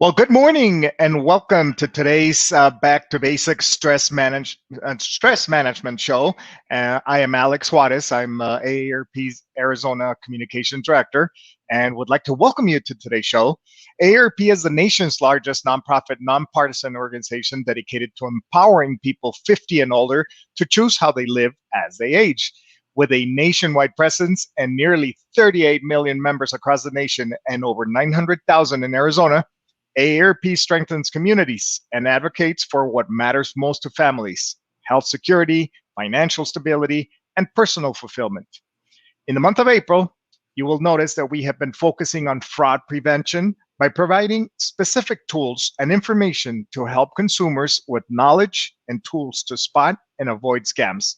Well, good morning and welcome to today's Back to Basics Stress Management show. I am Alex Juarez. I'm AARP's Arizona Communications Director and would like to welcome you to today's show. AARP is the nation's largest nonprofit, nonpartisan organization dedicated to empowering people 50 and older to choose how they live as they age. With a nationwide presence and nearly 38 million members across the nation and over 900,000 in Arizona, AARP strengthens communities and advocates for what matters most to families: health security, financial stability, and personal fulfillment. In the month of April, you will notice that we have been focusing on fraud prevention by providing specific tools and information to help consumers with knowledge and tools to spot and avoid scams.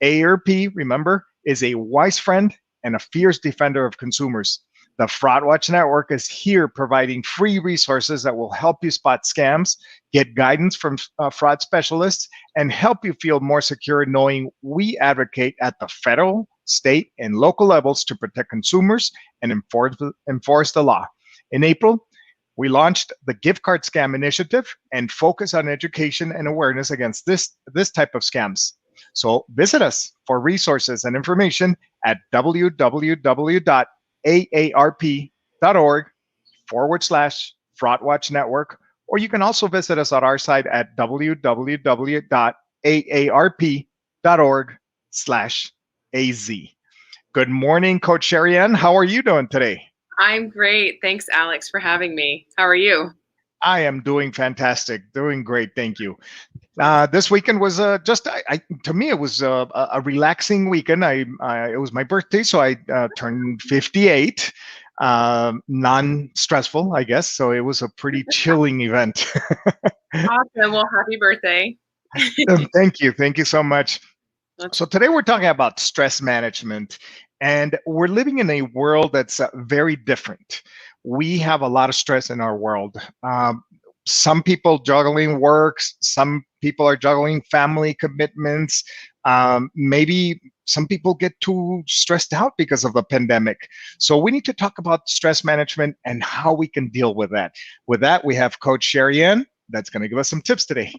AARP, remember, is a wise friend and a fierce defender of consumers. The Fraud Watch Network is here providing free resources that will help you spot scams, get guidance from fraud specialists, and help you feel more secure knowing we advocate at the federal, state, and local levels to protect consumers and enforce the law. In April, we launched the Gift Card Scam Initiative and focus on education and awareness against this type of scams. So visit us for resources and information at www.aarp.org/Fraud Watch Network, or you can also visit us on our site at www.aarp.org/AZ. Good morning, Coach Sherry Ann. How are you doing today? I'm great. Thanks, Alex, for having me. How are you? I am doing fantastic, doing great. Thank you. This weekend was to me, it was a relaxing weekend. It was my birthday, so I turned 58. Non-stressful, I guess. So it was a pretty chilling event. Awesome. Well, happy birthday. Thank you so much. So today we're talking about stress management, and we're living in a world that's very different. We have a lot of stress in our world. Some people juggling works, some people are juggling family commitments. Maybe some people get too stressed out because of the pandemic. So we need to talk about stress management and how we can deal with that. With that, we have Coach Sherry Ann that's going to give us some tips today.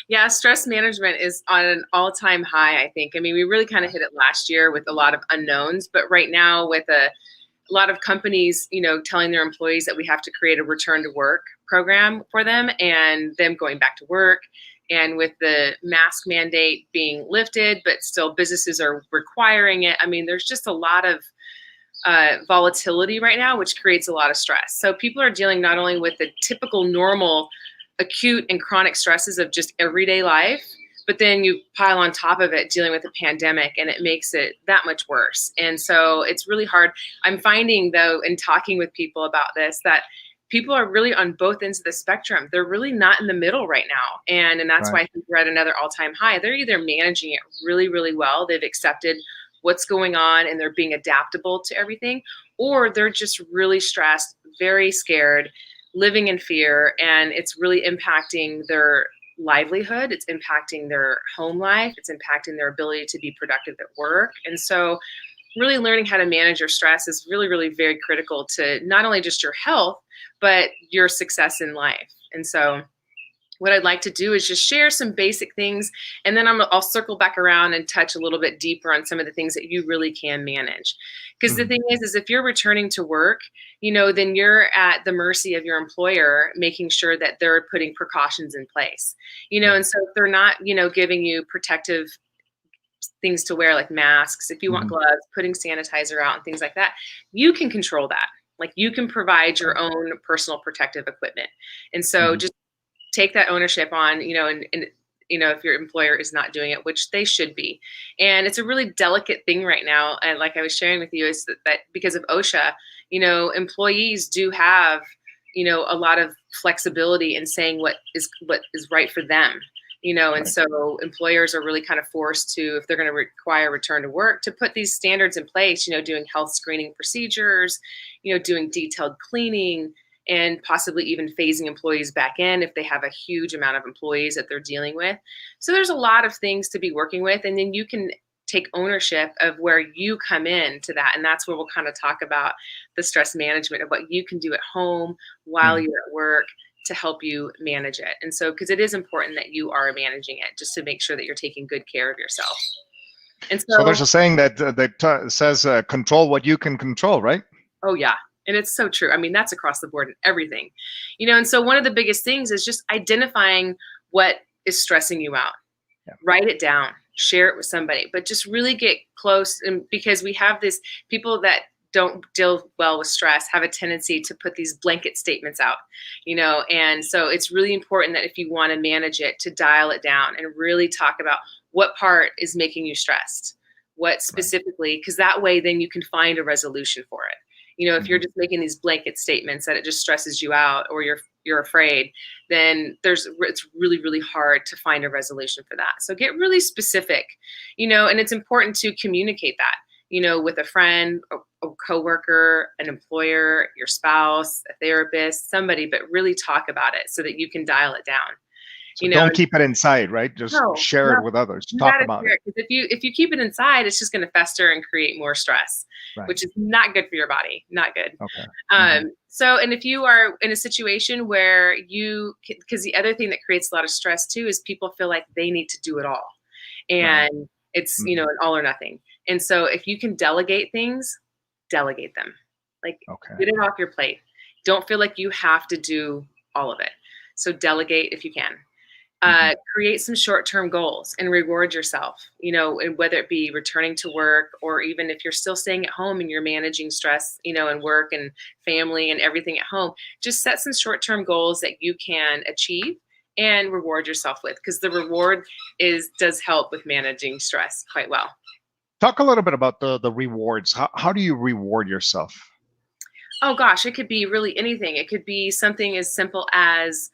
Yeah, stress management is on an all-time high, I think. I mean, we really kind of hit it last year with a lot of unknowns, but right now with a lot of companies, telling their employees that we have to create a return to work program for them and them going back to work. And with the mask mandate being lifted, but still businesses are requiring it. I mean, there's just a lot of volatility right now, which creates a lot of stress. So people are dealing not only with the typical normal acute and chronic stresses of just everyday life, but then you pile on top of it dealing with a pandemic and it makes it that much worse. And so it's really hard. I'm finding though, in talking with people about this, that people are really on both ends of the spectrum. They're really not in the middle right now. And that's why I think we're at another all-time high. They're either managing it really, really well. They've accepted what's going on and they're being adaptable to everything, or they're just really stressed, very scared, living in fear, and it's really impacting their livelihood. It's impacting their home life. It's impacting their ability to be productive at work. And so really learning how to manage your stress is really, really very critical to not only just your health, but your success in life. And so what I'd like to do is just share some basic things, and then I'll circle back around and touch a little bit deeper on some of the things that you really can manage. Because the thing is if you're returning to work, then you're at the mercy of your employer, making sure that they're putting precautions in place, and so if they're not, giving you protective things to wear, like masks, if you want gloves, putting sanitizer out and things like that, you can control that. Like you can provide your own personal protective equipment. And so just take that ownership on, and if your employer is not doing it, which they should be. And it's a really delicate thing right now. And like I was sharing with you, is that because of OSHA, employees do have, a lot of flexibility in saying what is right for them. And so employers are really kind of forced to, if they're going to require return to work, to put these standards in place, doing health screening procedures, doing detailed cleaning, and possibly even phasing employees back in if they have a huge amount of employees that they're dealing with. So there's a lot of things to be working with. And then you can take ownership of where you come in to that. And that's where we'll kind of talk about the stress management of what you can do at home while you're at work to help you manage it. And so, because it is important that you are managing it just to make sure that you're taking good care of yourself. And So there's a saying that says, control what you can control, right? Oh, yeah. And it's so true. I mean, that's across the board in everything, and so one of the biggest things is just identifying what is stressing you out. Yeah. Write it down, share it with somebody, but just really get close. And because we have this, people that don't deal well with stress have a tendency to put these blanket statements out, and so it's really important that if you want to manage it, to dial it down and really talk about what part is making you stressed, what specifically, because that way then you can find a resolution for it. If you're just making these blanket statements that it just stresses you out or you're afraid, then it's really, really hard to find a resolution for that. So get really specific, and it's important to communicate that, with a friend, a coworker, an employer, your spouse, a therapist, somebody, but really talk about it so that you can dial it down. So don't keep it inside, right? Just share it with others. Talk about it. Because if you keep it inside, it's just going to fester and create more stress, which is not good for your body. Not good. Okay. So, and if you are in a situation where because the other thing that creates a lot of stress too is people feel like they need to do it all, and it's an all or nothing. And so, if you can delegate things, delegate them. Like get it off your plate. Don't feel like you have to do all of it. So delegate if you can. Create some short-term goals and reward yourself, and whether it be returning to work or even if you're still staying at home and you're managing stress, and work and family and everything at home, just set some short-term goals that you can achieve and reward yourself with, because the reward does help with managing stress quite well. Talk a little bit about the rewards. How do you reward yourself? Oh gosh, it could be really anything. It could be something as simple as,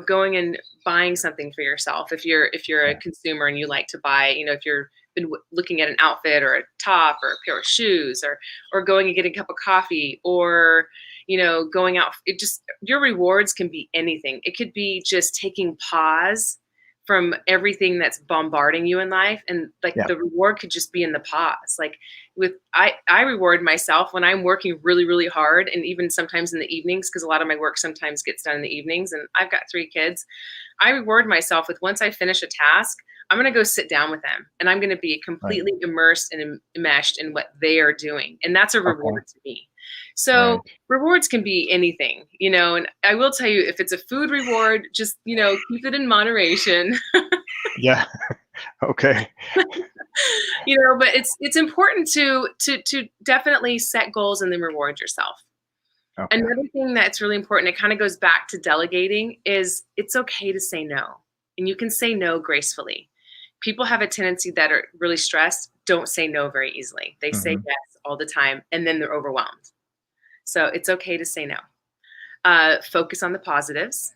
going and buying something for yourself. If you're a consumer and you like to buy, if you're been looking at an outfit or a top or a pair of shoes, or going and getting a cup of coffee, or going out. Your rewards can be anything. It could be just taking pause from everything that's bombarding you in life, and the reward could just be in the pause. Like I reward myself when I'm working really, really hard, and even sometimes in the evenings, because a lot of my work sometimes gets done in the evenings, and I've got 3 kids. I reward myself with, once I finish a task, I'm going to go sit down with them, and I'm going to be completely immersed and enmeshed in what they are doing, and that's a reward to me. So rewards can be anything, and I will tell you, if it's a food reward, just, keep it in moderation. Yeah. Okay. But it's important to definitely set goals and then reward yourself. Okay. Another thing that's really important, it kind of goes back to delegating, is it's okay to say no, and you can say no gracefully. People have a tendency that are really stressed, don't say no very easily. They say yes all the time, and then they're overwhelmed. So it's okay to say no. Focus on the positives,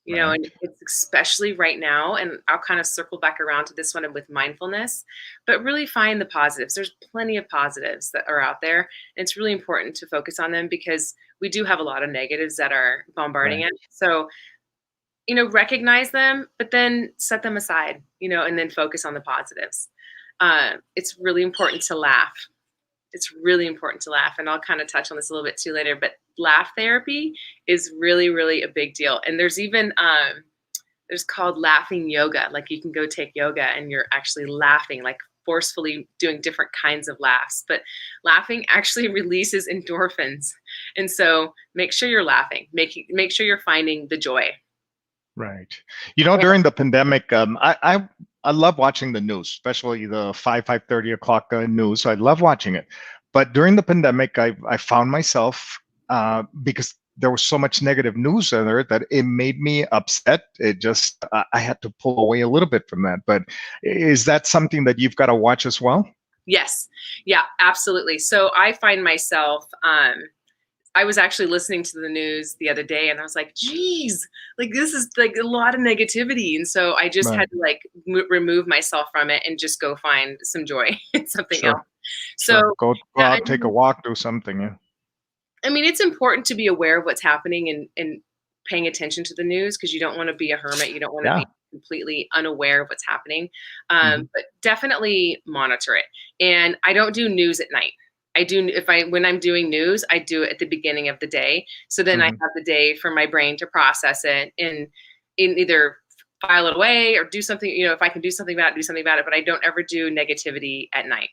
and it's especially right now, and I'll kind of circle back around to this one with mindfulness, but really find the positives. There's plenty of positives that are out there, and it's really important to focus on them, because we do have a lot of negatives that are bombarding it. So, recognize them, but then set them aside, and then focus on the positives. It's really important to laugh. It's really important to laugh. And I'll kind of touch on this a little bit too later, but laugh therapy is really, really a big deal. And there's even, there's called laughing yoga. Like you can go take yoga and you're actually laughing, like forcefully doing different kinds of laughs. But laughing actually releases endorphins. And so make sure you're laughing, make sure you're finding the joy. Right. During the pandemic, I love watching the news, especially the 5:30 o'clock news. I love watching it. But during the pandemic, I found myself, because there was so much negative news in there, that it made me upset. I had to pull away a little bit from that. But is that something that you've got to watch as well? Yes. Yeah, absolutely. So I find myself, I was actually listening to the news the other day, and I was like, geez, like this is like a lot of negativity. And so I just had to remove myself from it and just go find some joy in something else. So go out, take a walk, do something. Yeah. I mean, it's important to be aware of what's happening and paying attention to the news, because you don't want to be a hermit. You don't want to be completely unaware of what's happening. But definitely monitor it. And I don't do news at night. I do when I'm doing news, I do it at the beginning of the day. So then I Hmm. have the day for my brain to process it and in either file it away or do something, if I can do something about it, do something about it. But I don't ever do negativity at night.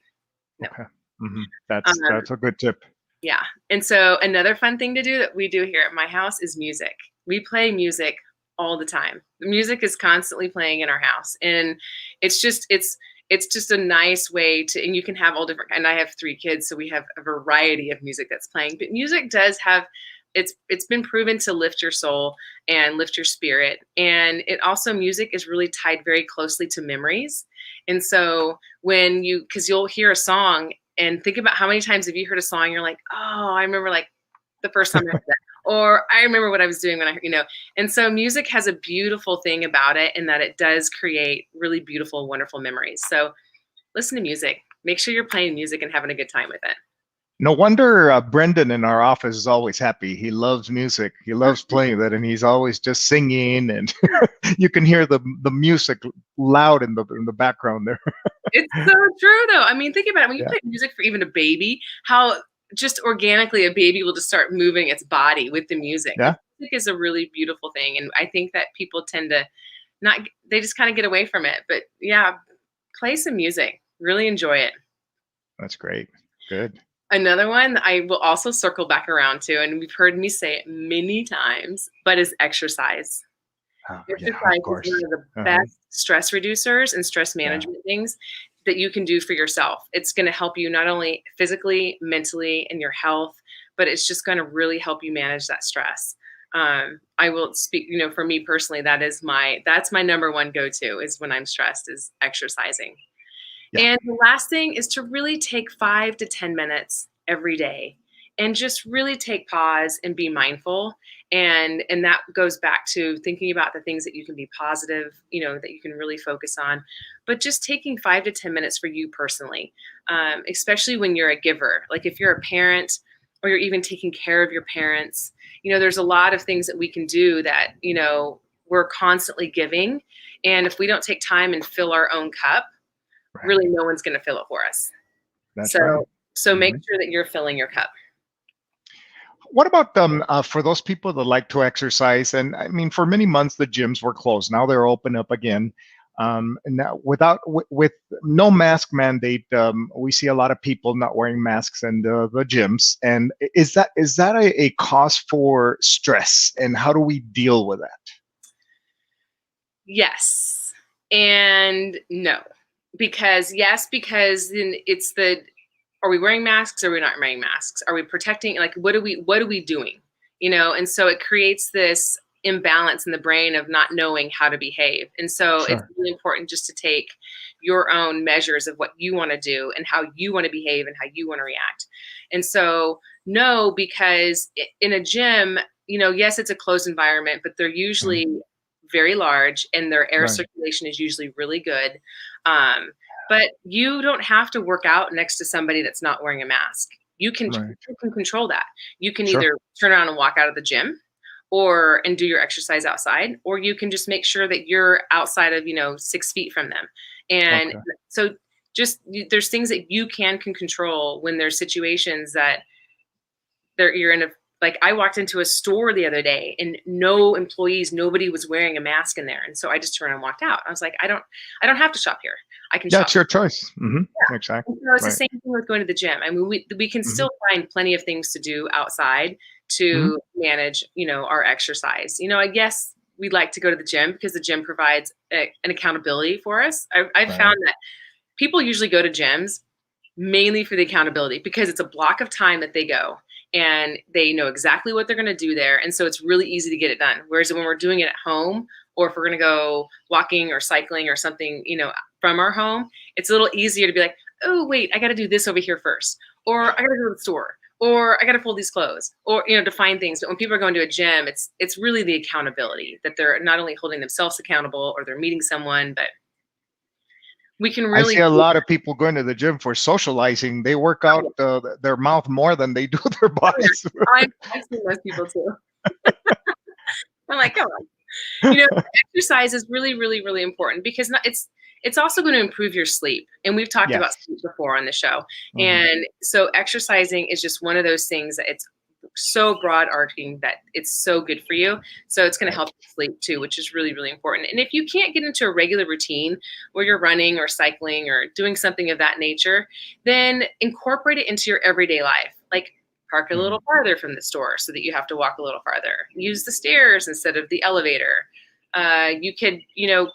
No. Okay. Hmm. Um, That's a good tip. yeah. And so another fun thing to do that we do here at my house is music. We play music all the time. The music is constantly playing in our house. And it's just a nice way to, and you can have all different, and I have 3 kids, so we have a variety of music that's playing. But music does have, it's been proven to lift your soul and lift your spirit. And it also, music is really tied very closely to memories. And so because you'll hear a song and think about how many times have you heard a song, you're like, oh, I remember like the first time I heard that. Or I remember what I was doing when and so music has a beautiful thing about it in that it does create really beautiful, wonderful memories. So listen to music, make sure you're playing music and having a good time with it. No wonder Brendan in our office is always happy. He loves music. He loves playing that, and he's always just singing, and you can hear the music loud in the background there. It's so true though. I mean, think about it. When you Yeah. play music for even a baby, how just organically a baby will just start moving its body with the music. Yeah. Music is a really beautiful thing. And I think that people tend to they just kind of get away from it. But yeah, play some music, really enjoy it. That's great. Good. Another one that I will also circle back around to, and we've heard me say it many times, but is exercise. Oh, yeah, Exercise of course. is one of the Uh-huh. best stress reducers and stress Yeah. management things that you can do for yourself. It's going to help you not only physically, mentally, and your health, but it's just going to really help you manage that stress. I will speak, for me personally, that's my number one go-to is when I'm stressed is exercising. Yeah. And the last thing is to really take 5 to 10 minutes every day and just really take pause and be mindful. And that goes back to thinking about the things that you can be positive, that you can really focus on. But just taking 5 to 10 minutes for you personally, especially when you're a giver. Like if you're a parent or you're even taking care of your parents, there's a lot of things that we can do that, we're constantly giving. And if we don't take time and fill our own cup, Right. really no one's going to fill it for us. That's right. So make sure that you're filling your cup. What about for those people that like to exercise? And I mean, for many months the gyms were closed. Now they're open up again. And now with no mask mandate, we see a lot of people not wearing masks in the gyms. And is that a cause for stress? And how do we deal with that? Yes and no. Because then it's are we wearing masks or are we not wearing masks? Are we protecting, like, what are we doing? And so it creates this imbalance in the brain of not knowing how to behave. And so Sure. it's really important just to take your own measures of what you want to do and how you want to behave and how you want to react. And so no, because in a gym, yes, it's a closed environment, but they're usually very large and their air Right. circulation is usually really good. But you don't have to work out next to somebody that's not wearing a mask. You can control that. You can Sure. either turn around and walk out of the gym and do your exercise outside, or you can just make sure that you're outside of, 6 feet from them. And Okay. so there's things that you can control when there's situations that you're in like I walked into a store the other day and no employees, nobody was wearing a mask in there. And so I just turned and walked out. I was like, I don't have to shop here. I can shop. That's your choice. Exactly. So it's the same thing with going to the gym. I mean, we can still find plenty of things to do outside to manage, our exercise. I guess we'd like to go to the gym because the gym provides an accountability for us. I've found that people usually go to gyms mainly for the accountability because it's a block of time that they go and they know exactly what they're going to do there. And so it's really easy to get it done. Whereas when we're doing it at home, or if we're going to go walking or cycling or something, from our home, it's a little easier to be like, oh, wait, I got to do this over here first. Or I got to go to the store. Or I got to fold these clothes. Or, to find things. But when people are going to a gym, it's really the accountability that they're not only holding themselves accountable or they're meeting someone, but we can really. I see a lot of people going to the gym for socializing. They work out their mouth more than they do their bodies. I've seen those people too. I'm like, come on. You know, exercise is really, really, really important because it's also going to improve your sleep. And we've talked about Yes. sleep before on the show. Mhm. And so exercising is just one of those things that it's so broad arcing that it's so good for you. So it's going to Right. help you sleep too, which is really, really important. And if you can't get into a regular routine where you're running or cycling or doing something of that nature, then incorporate it into your everyday life. Like park a Mhm. little farther from the store so that you have to walk a little farther. Use the stairs instead of the elevator. You could,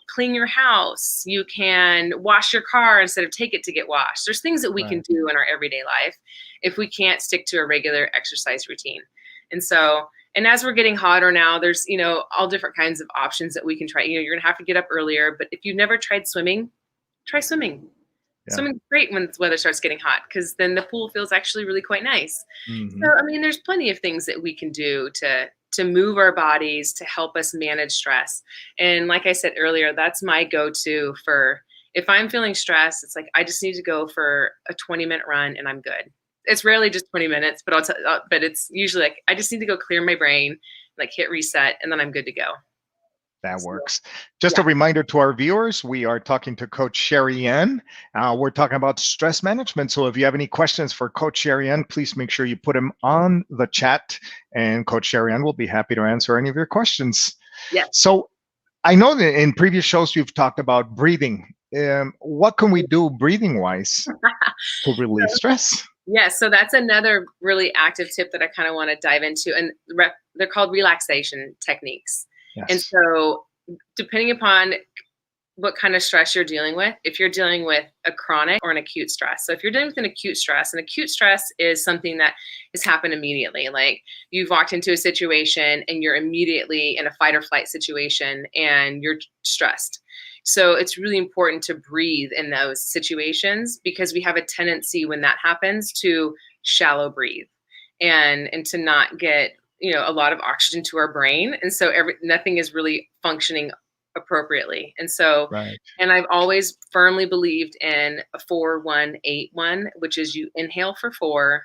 clean your house. You can wash your car instead of take it to get washed. There's things that we can Right. do in our everyday life if we can't stick to a regular exercise routine. And so, and as we're getting hotter now, there's, all different kinds of options that we can try. You're going to have to get up earlier, but if you've never tried swimming, try swimming. Yeah. Swimming's great when the weather starts getting hot because then the pool feels actually really quite nice. So, Mhm. I mean, there's plenty of things that we can do to move our bodies to help us manage stress. And like I said earlier, that's my go-to for if I'm feeling stressed, it's like I just need to go for a 20-minute run and I'm good. It's rarely just 20 minutes, but but it's usually like I just need to go clear my brain, like hit reset, and then I'm good to go. That So, works. Just yeah. a reminder to our viewers, we are talking to Coach Sherry Ann. We're talking about stress management. So if you have any questions for Coach Sherry Ann, please make sure you put them on the chat, and Coach Sherry Ann will be happy to answer any of your questions. Yeah. So I know that in previous shows you've talked about breathing. What can we do breathing wise to relieve stress? Yeah, so that's another really active tip that I kind of want to dive into, and they're called relaxation techniques. And Yes. so, depending upon what kind of stress you're dealing with, if you're dealing with a chronic or an acute stress. So, if you're dealing with an acute stress is something that has happened immediately. Like you've walked into a situation and you're immediately in a fight or flight situation and you're stressed. So it's really important to breathe in those situations because we have a tendency when that happens to shallow breathe and to not get a lot of oxygen to our brain, and so nothing is really functioning appropriately. And so, Right. and I've always firmly believed in a 4-1-8-1, which is you inhale for 4,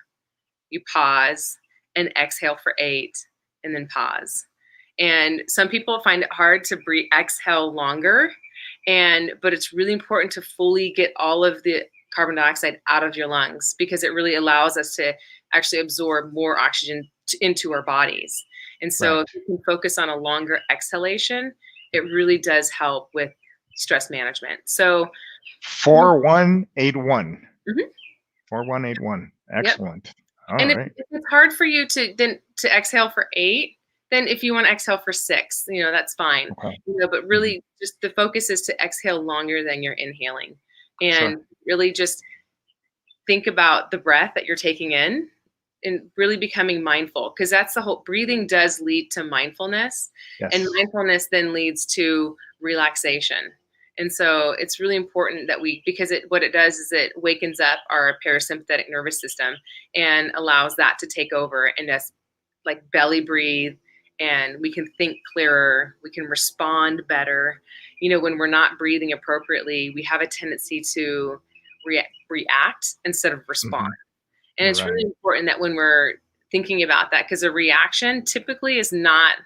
you pause, and exhale for 8, and then pause. And some people find it hard to exhale longer, but it's really important to fully get all of the carbon dioxide out of your lungs because it really allows us to actually absorb more oxygen into our bodies. And so Right. if you can focus on a longer exhalation, it really does help with stress management. So, 4181. mhm, 4181. yep. Excellent. All And if, right. if it's hard for you to exhale for 8, then if you want to exhale for 6, that's fine. Okay. But Mhm. really, just the focus is to exhale longer than you're inhaling, Sure. and really just think about the breath that you're taking in and really becoming mindful because that's the whole breathing does lead to mindfulness, and Yes. mindfulness then leads to relaxation. And so it's really important that because what it does is it wakens up our parasympathetic nervous system and allows that to take over and us like belly breathe, and we can think clearer, we can respond better. When we're not breathing appropriately, we have a tendency to react instead of respond. Mhm. And it's really Right. important that when we're thinking about that, because a reaction typically is not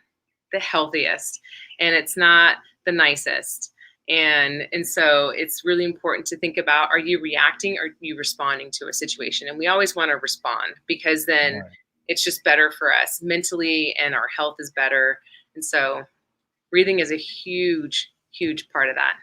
the healthiest and it's not the nicest. And so it's really important to think about, are you reacting or are you responding to a situation? And we always want to respond because then Right. it's just better for us mentally and our health is better. And so breathing is a huge, huge part of that.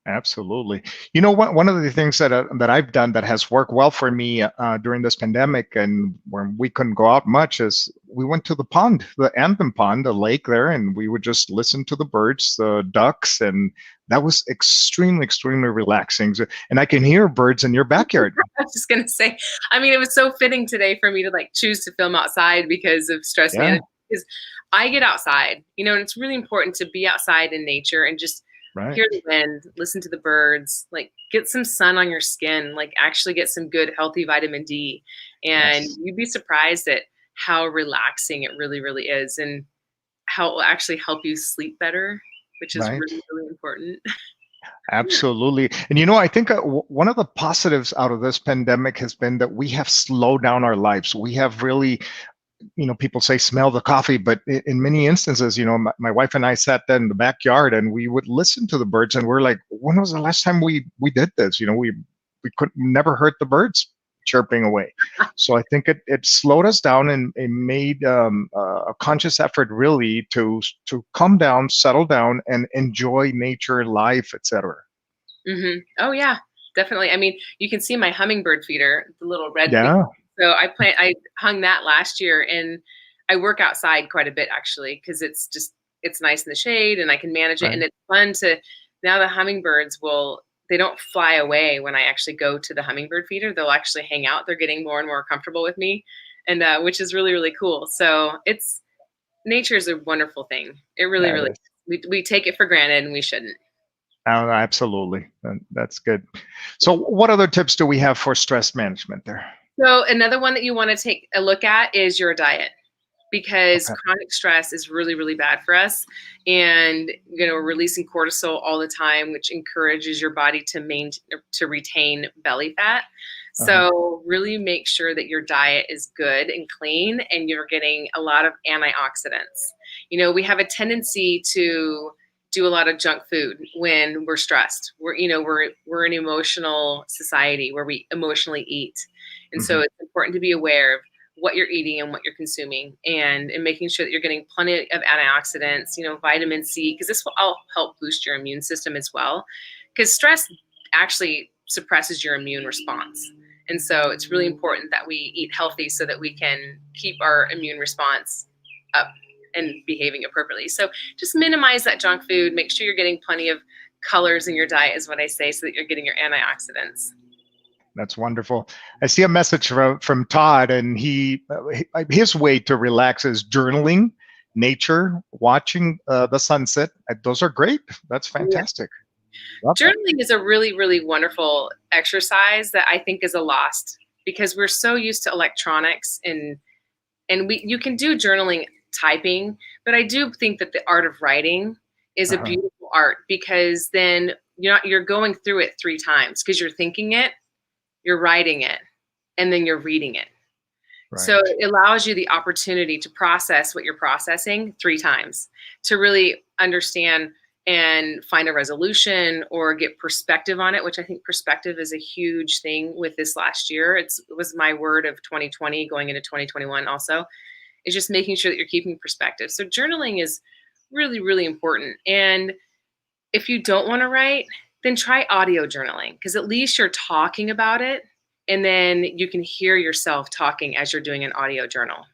Absolutely. You know what? One of the things that I've done that has worked well for me during this pandemic, and when we couldn't go out much, is we went to the pond, the Anthem Pond, the lake there, and we would just listen to the birds, the ducks, and that was extremely, extremely relaxing. And I can hear birds in your backyard. I was just gonna say, I mean, it was so fitting today for me to like choose to film outside because of stress Yeah. management. Because I get outside, and it's really important to be outside in nature and just Right. hear the wind, listen to the birds, like get some sun on your skin, like actually get some good healthy vitamin D. And Yes. you'd be surprised at how relaxing it really, really is and how it will actually help you sleep better, which is Right. really, really important. Absolutely. And I think one of the positives out of this pandemic has been that we have slowed down our lives. We have really people say smell the coffee, but in many instances, my wife and I sat there in the backyard and we would listen to the birds, and we're like, when was the last time we did this? We could never heard the birds chirping away. So I think it slowed us down, and it made a conscious effort really to calm down, settle down, and enjoy nature, life, etc. Oh yeah, definitely. I mean, you can see my hummingbird feeder, the little red thing. Yeah. So I hung that last year, and I work outside quite a bit actually, because it's nice in the shade and I can manage it. Right. And it's fun now the hummingbirds they don't fly away when I actually go to the hummingbird feeder. They'll actually hang out. They're getting more and more comfortable with me, and which is really, really cool. So nature is a wonderful thing. It really, Yeah, really, we take it for granted, and we shouldn't. oh, absolutely. That's good. So what other tips do we have for stress management there? So another one that you want to take a look at is your diet, because Okay. chronic stress is really, really bad for us. And, we're releasing cortisol all the time, which encourages your body to retain belly fat. Uh-huh. So really make sure that your diet is good and clean and you're getting a lot of antioxidants. We have a tendency to do a lot of junk food when we're stressed. We're an emotional society where we emotionally eat. And so Mhm. it's important to be aware of what you're eating and what you're consuming, and making sure that you're getting plenty of antioxidants, vitamin C, because this will all help boost your immune system as well. Because stress actually suppresses your immune response. And so it's really important that we eat healthy so that we can keep our immune response up and behaving appropriately. So just minimize that junk food. Make sure you're getting plenty of colors in your diet, is what I say, so that you're getting your antioxidants. That's wonderful. I see a message from Todd, and his way to relax is journaling, nature, watching the sunset. Those are great. That's Yeah. fantastic. Love that. Journaling is a really, really wonderful exercise that I think is a lost, because we're so used to electronics, and you can do journaling typing, but I do think that the art of writing is a Uh-huh. beautiful art, because then you're going through it 3 times, because you're thinking it, you're writing it, and then you're reading it. So Right. it allows you the opportunity to process what you're processing 3 times, to really understand and find a resolution or get perspective on it, which I think perspective is a huge thing with this last year. It was my word of 2020 going into 2021 also, is just making sure that you're keeping perspective. So journaling is really, really important. And if you don't want to write, then try audio journaling, because at least you're talking about it, and then you can hear yourself talking as you're doing an audio journal.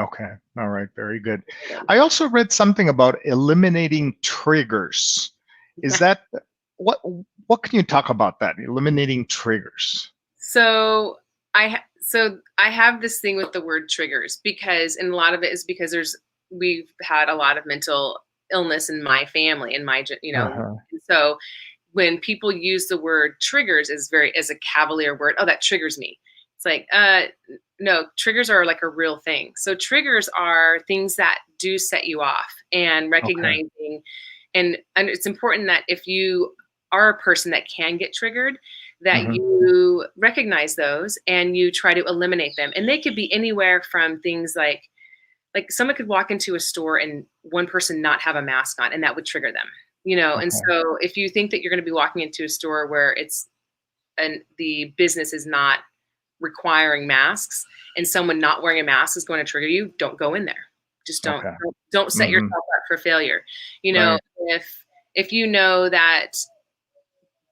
Okay. All right. Very good. I also read something about eliminating triggers. Is that what? What can you talk about that? Eliminating triggers. So I have this thing with the word triggers, and a lot of it is because we've had a lot of mental illness in my family, and Uh-huh. so when people use the word triggers as a cavalier word, oh, that triggers me. It's like, no, triggers are like a real thing. So triggers are things that do set you off, and Okay. recognizing, and it's important that if you are a person that can get triggered, that Hmm. you recognize those and you try to eliminate them. And they could be anywhere from things like someone could walk into a store and one person not have a mask on, and that would trigger them. And Okay. so if you think that you're going to be walking into a store where the business is not requiring masks, and someone not wearing a mask is going to trigger you, don't go in there. Just don't Okay. don't set yourself Hmm. up for failure. You know, Right. if you know that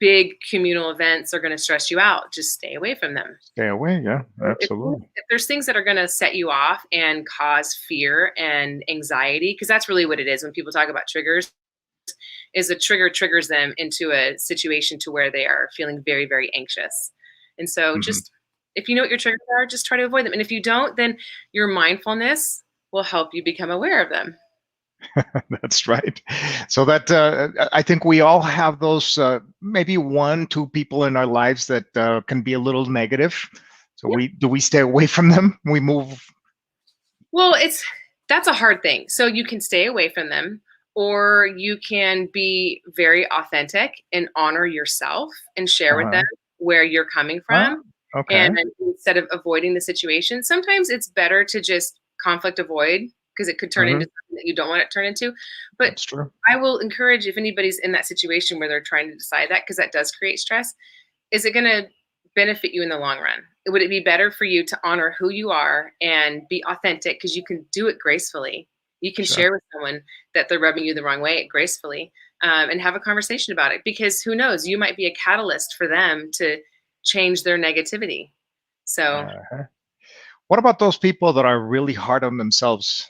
big communal events are going to stress you out, just stay away from them. Stay away. Yeah. So Absolutely. if there's things that are going to set you off and cause fear and anxiety, because that's really what it is when people talk about triggers, is a trigger triggers them into a situation to where they are feeling very, very anxious. And so Hmm. just, if you know what your triggers are, just try to avoid them. And if you don't, then your mindfulness will help you become aware of them. That's right. So that I think we all have those maybe one, two people in our lives that can be a little negative. So Yeah. we stay away from them? We move. Well, that's a hard thing. So you can stay away from them, or you can be very authentic and honor yourself and share with Uh-huh. them where you're coming Ah, from. Okay. And instead of avoiding the situation, sometimes it's better to just conflict avoid because it could turn Hmm. into something that you don't want it to turn into. But That's true. I will encourage if anybody's in that situation where they're trying to decide that, because that does create stress, is it going to benefit you in the long run? Would it be better for you to honor who you are and be authentic because you can do it gracefully? You can Sure. share with someone that they're rubbing you the wrong way gracefully, and have a conversation about it because who knows, you might be a catalyst for them to change their negativity. So, Uh-huh. What about those people that are really hard on themselves?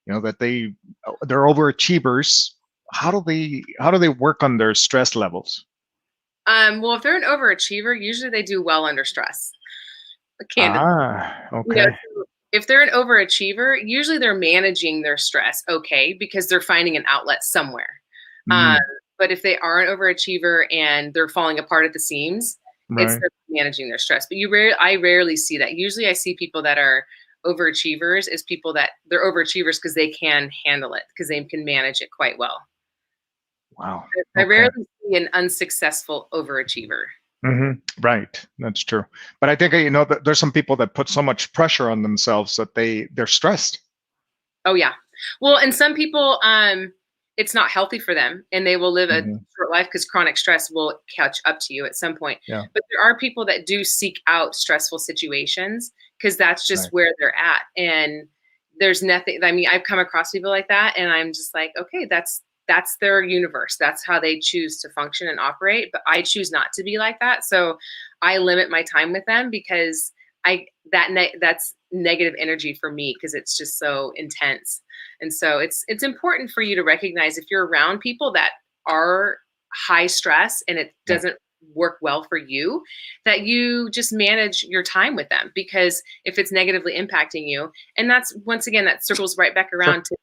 That they're overachievers. How do they work on their stress levels? well, if they're an overachiever, usually they do well under stress. Candidly, you know, Okay. so if they're an overachiever, usually they're managing their stress okay because they're finding an outlet somewhere. Um, Mm, but if they are an overachiever and they're falling apart at the seams, it's right. they're managing their stress. But I rarely see that. Usually, I see people that are overachievers is people that they're overachievers because they can handle it because they can manage it quite well. Wow. I Okay. rarely see an unsuccessful overachiever. Hmm. Right. That's true. But I think that there's some people that put so much pressure on themselves that they're stressed. Oh yeah. Well, and some people, it's not healthy for them, and they will live a Hmm. short life because chronic stress will catch up to you at some point. Yeah. But there are people that do seek out stressful situations because that's just Right. where they're at, and there's nothing. I mean, I've come across people like that, and I'm just like, okay, that's their universe. That's how they choose to function and operate. But I choose not to be like that, so I limit my time with them because that's negative energy for me because it's just so intense. And so it's important for you to recognize if you're around people that are high stress and it Yeah. doesn't work well for you, that you just manage your time with them because if it's negatively impacting you, and that's once again that circles right back Sure. around to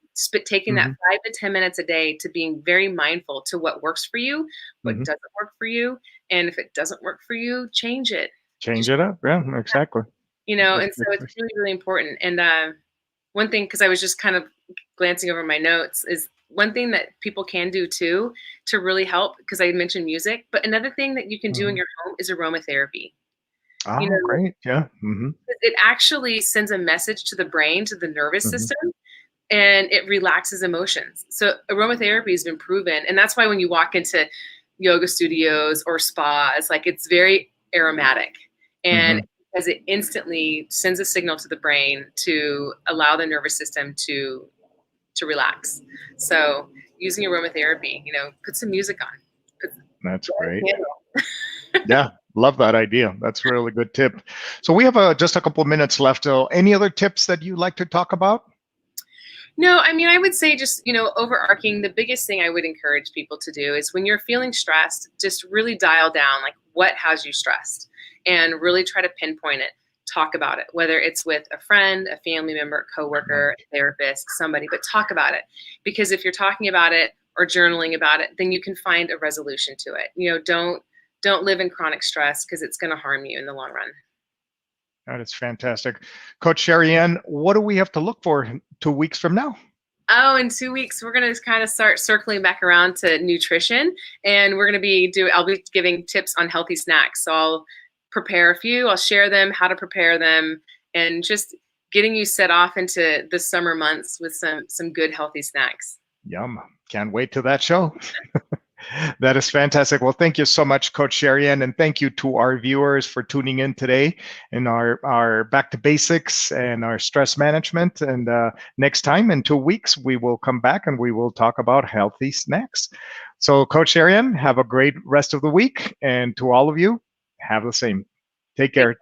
taking that Hmm. 5 to 10 minutes a day to being very mindful to what works for you, what Hmm. doesn't work for you, and if it doesn't work for you, change it. Change Just it up. Yeah. Exactly. and so it's really, really important. And one thing, because I was just kind of glancing over my notes, is one thing that people can do too to really help, because I mentioned music, but another thing that you can do in Hmm. your home is aromatherapy. You Oh, know, great. Yeah. Hmm. it actually sends a message to the brain, to the nervous Hmm. system, and it relaxes emotions. So aromatherapy has been proven, and that's why when you walk into yoga studios or spas, like it's very aromatic, and Hmm. because it instantly sends a signal to the brain to allow the nervous system to relax. So using aromatherapy, put some music on, put That's light great. a candle. Yeah, love that idea. That's a really good tip. So we have just a couple minutes left. So any other tips that you like to talk about? No, I mean, I would say just, overarching, the biggest thing I would encourage people to do is when you're feeling stressed, just really dial down like what has you stressed and really try to pinpoint it. Talk about it, whether it's with a friend, a family member, a Right. coworker, a therapist, somebody, but talk about it. Because if you're talking about it or journaling about it, then you can find a resolution to it. Don't live in chronic stress because it's going to harm you in the long run. That is fantastic. Coach Sherry Ann, what do we have to look for 2 weeks from now? Oh, in 2 weeks, we're going to kind of start circling back around to nutrition, and I'll be giving tips on healthy snacks. So I'll prepare a few, I'll share them, how to prepare them, and just getting you set off into the summer months with some good healthy snacks. Yum. Can't wait to that show. That is fantastic. Well, thank you so much, Coach Sherry Ann, and thank you to our viewers for tuning in today in our back to basics and our stress management. And next time in 2 weeks, we will come back and we will talk about healthy snacks. So, Coach Sherry Ann, have a great rest of the week. And to all of you, have the same. Take care.